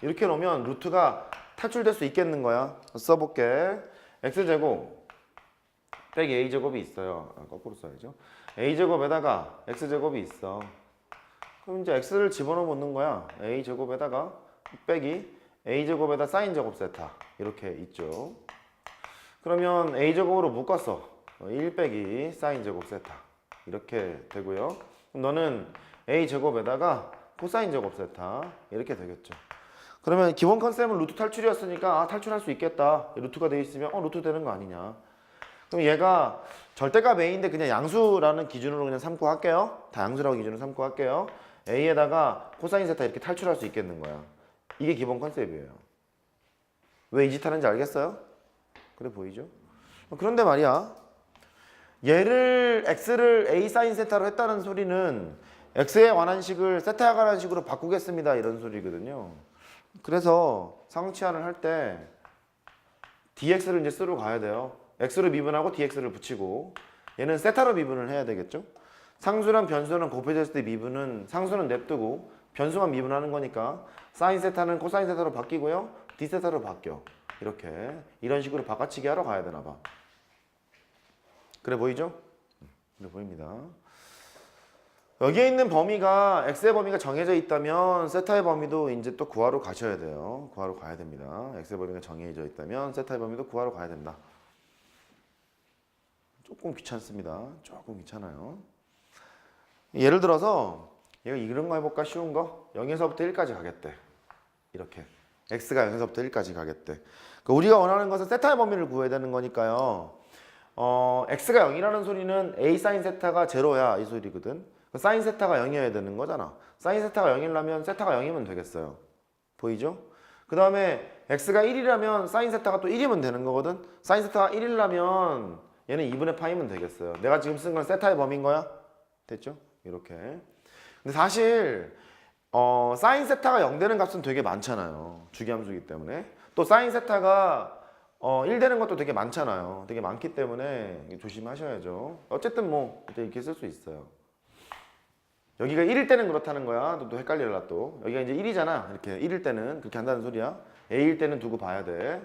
이렇게 놓으면 루트가 탈출될 수 있겠는 거야. 써볼게. x제곱 빼기 a제곱이 있어요. 거꾸로 써야죠. a제곱에다가 x제곱이 있어. 그럼 이제 x를 집어넣는 거야. a제곱에다가 빼기 a제곱에다 사인제곱 세타 이렇게 있죠. 그러면 a제곱으로 묶었어. 1 빼기 사인제곱 세타 이렇게 되고요. 그럼 너는 a제곱에다가 코사인제곱 세타 이렇게 되겠죠. 그러면 기본 컨셉은 루트 탈출이었으니까 탈출할 수 있겠다. 루트가 돼 있으면 루트 되는 거 아니냐. 그럼 얘가 절대값 a인데 그냥 양수라는 기준으로 그냥 삼고 할게요. 다 양수라고 기준으로 삼고 할게요. a에다가 코사인 세타 이렇게 탈출할 수 있겠는 거야. 이게 기본 컨셉이에요. 왜 이 짓 하는지 알겠어요? 그래 보이죠? 그런데 말이야. 얘를 x를 a 사인 세타로 했다는 소리는 x에 관한 식을 세타에 관한 식으로 바꾸겠습니다. 이런 소리거든요. 그래서 상치환을 할 때 dx를 이제 쓰러 가야 돼요. x로 미분하고 dx를 붙이고 얘는 세타로 미분을 해야 되겠죠. 상수랑 변수랑 곱해졌을 때 미분은 상수는 냅두고 변수만 미분하는 거니까 사인 세타는 코사인 세타로 바뀌고요. d 세타로 바뀌어. 이렇게 이런 식으로 바꿔치기 하러 가야 되나 봐. 그래 보이죠? 그래 보입니다. 여기에 있는 범위가 x의 범위가 정해져 있다면 세타의 범위도 이제 또 구하러 가셔야 돼요. 구하러 가야 됩니다. x의 범위가 정해져 있다면 세타의 범위도 구하러 가야 된다. 조금 귀찮습니다. 조금 귀찮아요. 예를 들어서 얘가 이런 거 해볼까? 쉬운 거? 0에서부터 1까지 가겠대. 이렇게 x가 0에서부터 1까지 가겠대. 그러니까 우리가 원하는 것은 세타의 범위를 구해야 되는 거니까요. x가 0이라는 소리는 a 사인 세타가 제로야 이 소리거든. 사인 세타가 0이어야 되는 거잖아. 사인 세타가 0이라면 세타가 0이면 되겠어요. 보이죠? 그 다음에 x가 1이라면 사인 세타가 또 1이면 되는 거거든. 사인 세타가 1이라면 얘는 2분의 파이면 되겠어요. 내가 지금 쓴 건 세타의 범위인 거야. 됐죠? 이렇게. 근데 사실 사인 세타가 0 되는 값은 되게 많잖아요. 주기함수이기 때문에. 또 사인 세타가 1 되는 것도 되게 많잖아요. 되게 많기 때문에 조심하셔야죠. 어쨌든 뭐 이렇게 쓸 수 있어요. 여기가 1일 때는 그렇다는 거야. 또 헷갈려라 또. 여기가 이제 1이잖아. 이렇게 1일 때는 그렇게 한다는 소리야. A일 때는 두고 봐야 돼.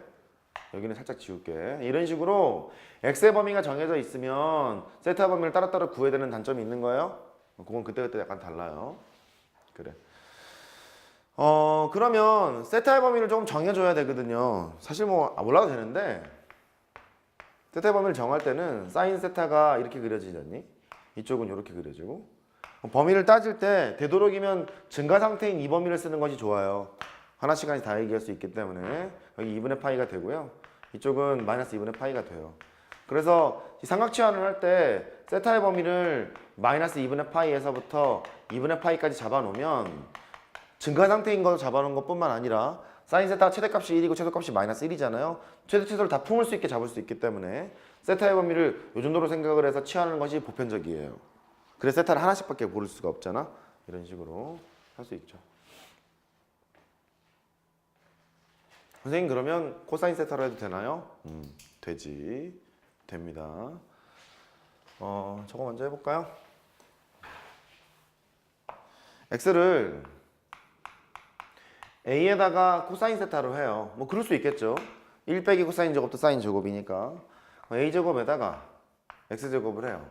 여기는 살짝 지울게. 이런 식으로 x의 범위가 정해져 있으면 세타 범위를 따로따로 구해야 되는 단점이 있는 거예요. 그건 그때그때 약간 달라요. 그래. 그러면 세타의 범위를 조금 정해줘야 되거든요. 사실 뭐 몰라도 되는데 세타의 범위를 정할 때는 사인 세타가 이렇게 그려지지 않니? 이쪽은 이렇게 그려지고 범위를 따질 때 되도록이면 증가 상태인 이 범위를 쓰는 것이 좋아요. 하나씩 다 얘기할 수 있기 때문에 여기 2분의 파이가 되고요. 이쪽은 마이너스 2분의 파이가 돼요. 그래서 삼각치환을 할 때 세타의 범위를 마이너스 2분의 파이에서부터 2분의 파이까지 잡아놓으면 증가 상태인 거 잡아놓은 것뿐만 아니라 사인 세타 최대값이 1이고 최소값이 마이너스 1이잖아요. 최소를 다 품을 수 있게 잡을 수 있기 때문에 세타의 범위를 이 정도로 생각을 해서 치환하는 것이 보편적이에요. 그래서 세타를 하나씩밖에 고를 수가 없잖아. 이런 식으로 할 수 있죠. 선생님 그러면 코사인 세타로 해도 되나요? 되지. 됩니다. 저거 먼저 해볼까요? x를 a에다가 코사인 세타로 해요. 뭐 그럴 수 있겠죠. 1 빼기 코사인 제곱도 사인 제곱이니까 a제곱에다가 x제곱을 해요.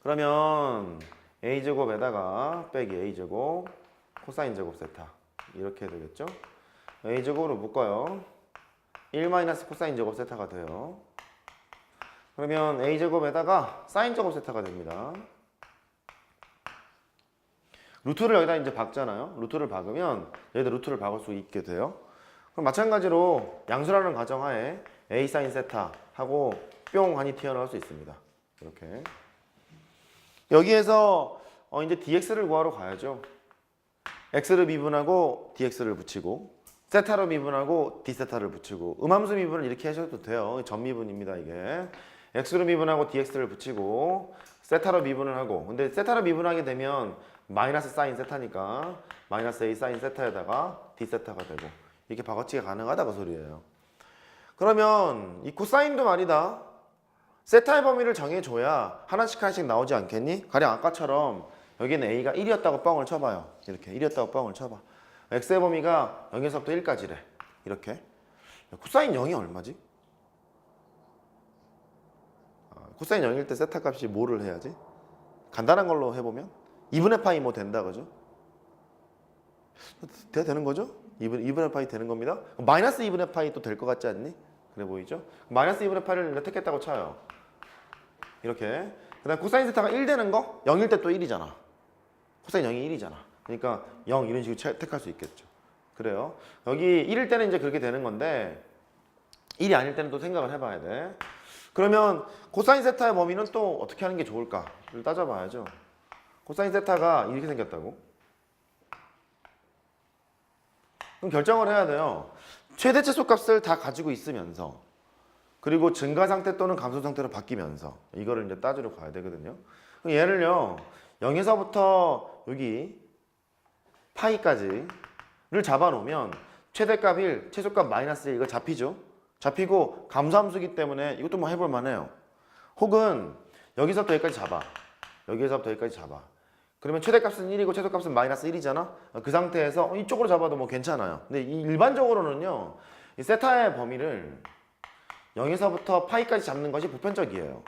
그러면 a제곱에다가 빼기 a제곱 코사인 제곱 세타 이렇게 되겠죠. a제곱으로 묶어요. 1 마이너스 코사인 제곱 세타가 돼요. 그러면 a제곱에다가 사인 제곱 세타가 됩니다. 루트를 여기다 이제 박잖아요. 루트를 박으면 여기다 루트를 박을 수 있게 돼요. 그럼 마찬가지로 양수라는 가정하에 a 사인 세타 하고 뿅 하니 튀어나올 수 있습니다. 이렇게. 여기에서 이제 dx를 구하러 가야죠. x를 미분하고 dx를 붙이고 세타로 미분하고 d세타를 붙이고 음함수 미분을 이렇게 하셔도 돼요. 전미분입니다. 이게 x로 미분하고 dx를 붙이고 세타로 미분을 하고 근데 세타로 미분하게 되면 마이너스 사인 세타니까 마이너스 a 사인 세타에다가 d세타가 되고 이렇게 바꿔치기가 가능하다 그 소리예요. 그러면 이 코사인도 말이다. 세타의 범위를 정해줘야 하나씩 나오지 않겠니? 가령 아까처럼 여기는 a가 1이었다고 뻥을 쳐봐요. 이렇게 1이었다고 뻥을 쳐봐. x의 범위가 0에서부터 1까지래. 이렇게. 코사인 0이 얼마지? 코사인 0일 때 세타 값이 뭐를 해야지? 간단한 걸로 해보면 2분의 파이 뭐 된다 그죠? 되는 거죠? 2분의 파이 되는 겁니다. 마이너스 2분의 파이 또 될 것 같지 않니? 그래 보이죠? 마이너스 2분의 파이를 택했다고 쳐요. 이렇게. 그 다음 코사인 세타가 1 되는 거? 0일 때 또 1이잖아. 코사인 0이 1이잖아. 그러니까 0 이런 식으로 택할 수 있겠죠. 그래요. 여기 1일 때는 이제 그렇게 되는 건데 1이 아닐 때는 또 생각을 해봐야 돼. 그러면 코사인 세타의 범위는 또 어떻게 하는 게 좋을까를 따져봐야죠. 코사인 세타가 이렇게 생겼다고. 그럼 결정을 해야 돼요. 최대 최소값을 다 가지고 있으면서 그리고 증가 상태 또는 감소 상태로 바뀌면서 이거를 이제 따지러 가야 되거든요. 그럼 얘를요 0에서부터 여기 파이까지를 잡아놓으면 최대값 1, 최소값 마이너스 1 이거 잡히죠. 잡히고 감소함수기 때문에 이것도 뭐 해볼 만해요. 혹은 여기서부터 여기까지 잡아. 여기서부터 여기까지 잡아. 그러면 최대값은 1이고 최소값은 마이너스 1이잖아. 그 상태에서 이쪽으로 잡아도 뭐 괜찮아요. 근데 일반적으로는요 이 세타의 범위를 0에서부터 파이까지 잡는 것이 보편적이에요.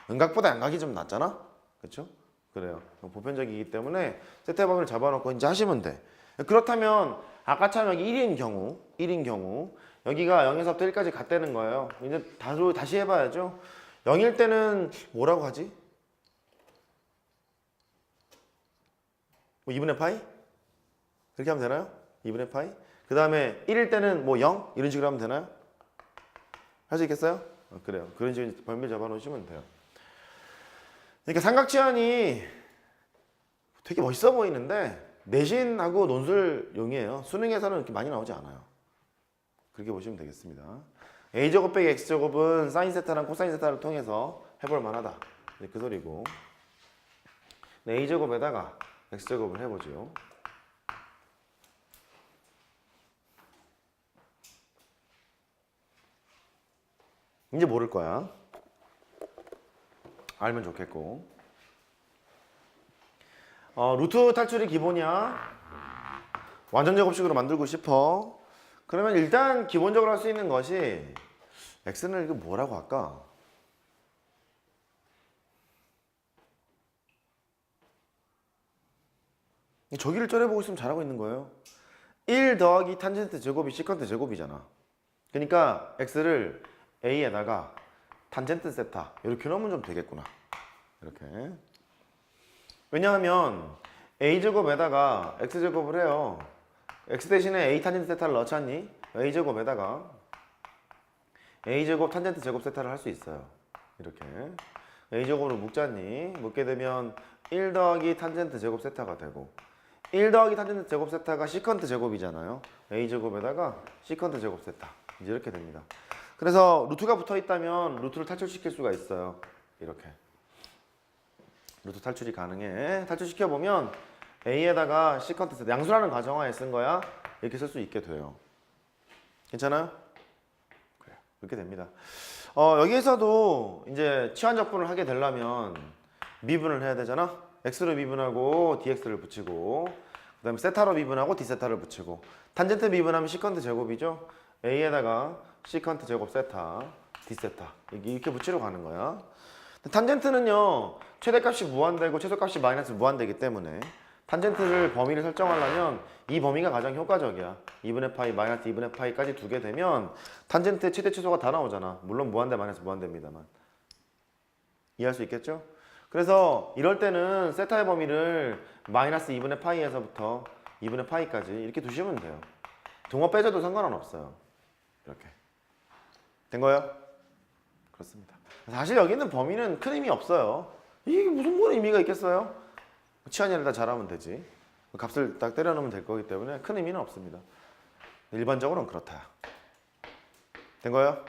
음각보다 양각이 좀 낫잖아. 그렇죠? 그래요. 보편적이기 때문에 세타의 범위를 잡아놓고 이제 하시면 돼. 그렇다면 아까처럼 여기 1인 경우 여기가 0에서부터 1까지 같다는 거예요. 이제 다시 해봐야죠. 0일 때는 뭐라고 하지? 뭐 2분의 파이? 그렇게 하면 되나요? 2분의 파이? 그 다음에 1일 때는 뭐 0? 이런 식으로 하면 되나요? 할 수 있겠어요? 그래요. 그런 식으로 범위를 잡아놓으시면 돼요. 그러니까 삼각지연이 되게 멋있어 보이는데 내신하고 논술용이에요. 수능에서는 이렇게 많이 나오지 않아요. 그렇게 보시면 되겠습니다. a제곱 빼기 x제곱은 사인 세타랑 코사인 세타를 통해서 해볼 만하다. 그 소리고 a제곱에다가 x제곱을 해보죠. 이제 모를 거야. 알면 좋겠고. 루트 탈출이 기본이야. 완전 제곱식으로 만들고 싶어. 그러면 일단 기본적으로 할 수 있는 것이 x는 이거 뭐라고 할까? 저기를 쩔어보고 있으면 잘하고 있는 거예요. 1 더하기 탄젠트 제곱이 시컨트 제곱이잖아. 그러니까 x를 a에다가 탄젠트 세타 이렇게 넣으면 좀 되겠구나. 이렇게. 왜냐하면 a제곱에다가 x제곱을 해요. x 대신에 a 탄젠트 세타를 넣잖니? a제곱에다가 a제곱 탄젠트 제곱 세타를 할 수 있어요. 이렇게. a제곱으로 묶잖니? 묶게 되면 1 더하기 탄젠트 제곱 세타가 되고 1 더하기 탄젠트 제곱 세타가 시컨트 제곱이잖아요. a제곱에다가 시컨트 제곱 세타. 이제 이렇게 됩니다. 그래서 루트가 붙어 있다면 루트를 탈출시킬 수가 있어요. 이렇게. 루트 탈출이 가능해. 탈출시켜보면 a에다가 시컨트 세타, 양수라는 가정하에 쓴 거야. 이렇게 쓸 수 있게 돼요. 괜찮아요? 그래, 이렇게 됩니다. 여기에서도 이제 치환적분을 하게 되려면 미분을 해야 되잖아. x로 미분하고 dx를 붙이고 그 다음에 세타로 미분하고 d세타를 붙이고 탄젠트 미분하면 시컨트 제곱이죠. a에다가 시컨트 제곱 세타, d세타 이렇게 붙이러 가는 거야. 탄젠트는요 최대값이 무한대고 최소값이 마이너스 무한대이기 때문에 탄젠트를 범위를 설정하려면 이 범위가 가장 효과적이야. 2분의 파이, 마이너스 2분의 파이까지 두게 되면 탄젠트의 최대 최소가 다 나오잖아. 물론 무한대, 마이너스 무한대입니다만. 이해할 수 있겠죠? 그래서 이럴 때는 세타의 범위를 마이너스 2분의 파이에서부터 2분의 파이까지 이렇게 두시면 돼요. 등호 빼줘도 상관은 없어요. 이렇게. 된 거예요? 그렇습니다. 사실 여기 있는 범위는 큰 의미 없어요. 이게 무슨 의미가 있겠어요? 치환이를 다 잘하면 되지. 값을 딱 때려넣으면 될 거기 때문에 큰 의미는 없습니다. 일반적으로는 그렇다. 된 거예요?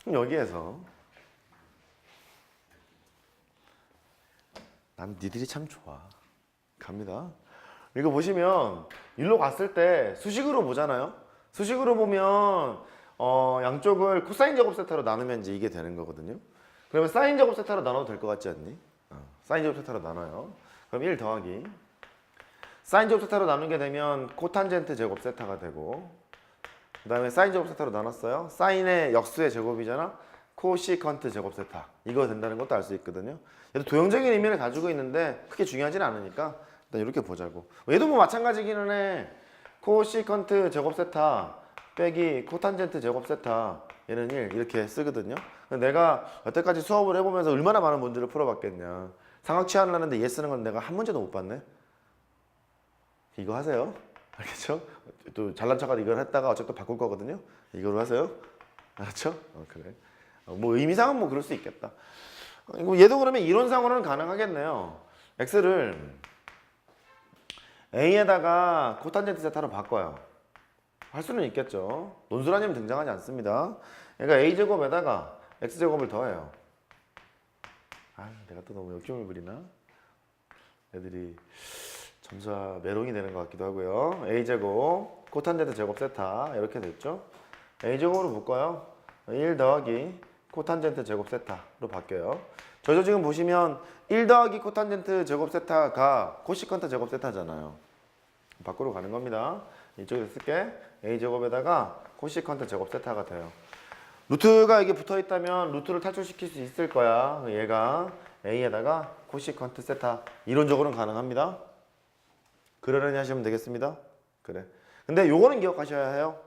그럼 여기에서 난 니들이 참 좋아. 갑니다. 이거 보시면 일로 갔을 때 수식으로 보잖아요. 수식으로 보면 양쪽을 코사인 제곱 세타로 나누면 이제 이게 되는 거거든요. 그러면 사인 제곱 세타로 나눠도 될 것 같지 않니? 사인 제곱 세타로 나눠요. 그럼 1 더하기 사인 제곱 세타로 나누게 되면 코탄젠트 제곱 세타가 되고, 그 다음에 사인 제곱 세타로 나눴어요. 사인의 역수의 제곱이잖아. 코시컨트 제곱 세타. 이거 된다는 것도 알 수 있거든요. 얘도 도형적인 의미를 가지고 있는데 크게 중요하진 않으니까 일단 이렇게 보자고. 얘도 뭐 마찬가지기는 해. 코시컨트 제곱 세타 빼기 코탄젠트 제곱 세타, 얘는 1 이렇게 쓰거든요. 내가 여태까지 수업을 해보면서 얼마나 많은 문제를 풀어봤겠냐. 삼각 치환을 하는데 얘 쓰는 건 내가 한 문제도 못 봤네. 이거 하세요. 알겠죠? 또 잘난 척하다 이걸 했다가 어차피 또 바꿀 거거든요. 이거로 하세요. 알았죠? 그래. 뭐 의미상은 뭐 그럴 수 있겠다. 얘도 그러면 이론상으로는 가능하겠네요. x를 a에다가 코탄젠트 세타로 바꿔요. 할 수는 있겠죠. 논술하냐면 등장하지 않습니다. 그러니까 a제곱에다가 x제곱을 더해요. 아, 내가 또 너무 역경을 부리나? 애들이 점수가 메롱이 되는 것 같기도 하고요. a제곱 코탄젠트 제곱 세타 이렇게 됐죠. a제곱으로 묶어요. 1 더하기 코탄젠트 제곱 세타로 바뀌어요. 저도 지금 보시면 1 더하기 코탄젠트 제곱 세타가 코시컨트 제곱 세타잖아요. 밖으로 가는 겁니다. 이쪽에 쓸게. a제곱에다가 코시컨트 제곱 세타가 돼요. 루트가 이게 붙어 있다면 루트를 탈출시킬 수 있을 거야. 얘가 a에다가 코시컨트 세타. 이론적으로는 가능합니다. 그러려니 하시면 되겠습니다. 그래. 근데 요거는 기억하셔야 해요.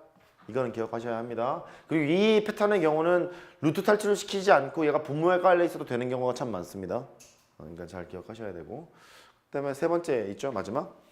이거는 기억하셔야 합니다. 그리고 이 패턴의 경우는 루트 탈출을 시키지 않고 얘가 분모에 깔려 있어도 되는 경우가 참 많습니다. 그러니까 잘 기억하셔야 되고. 그다음에 세 번째 있죠, 마지막.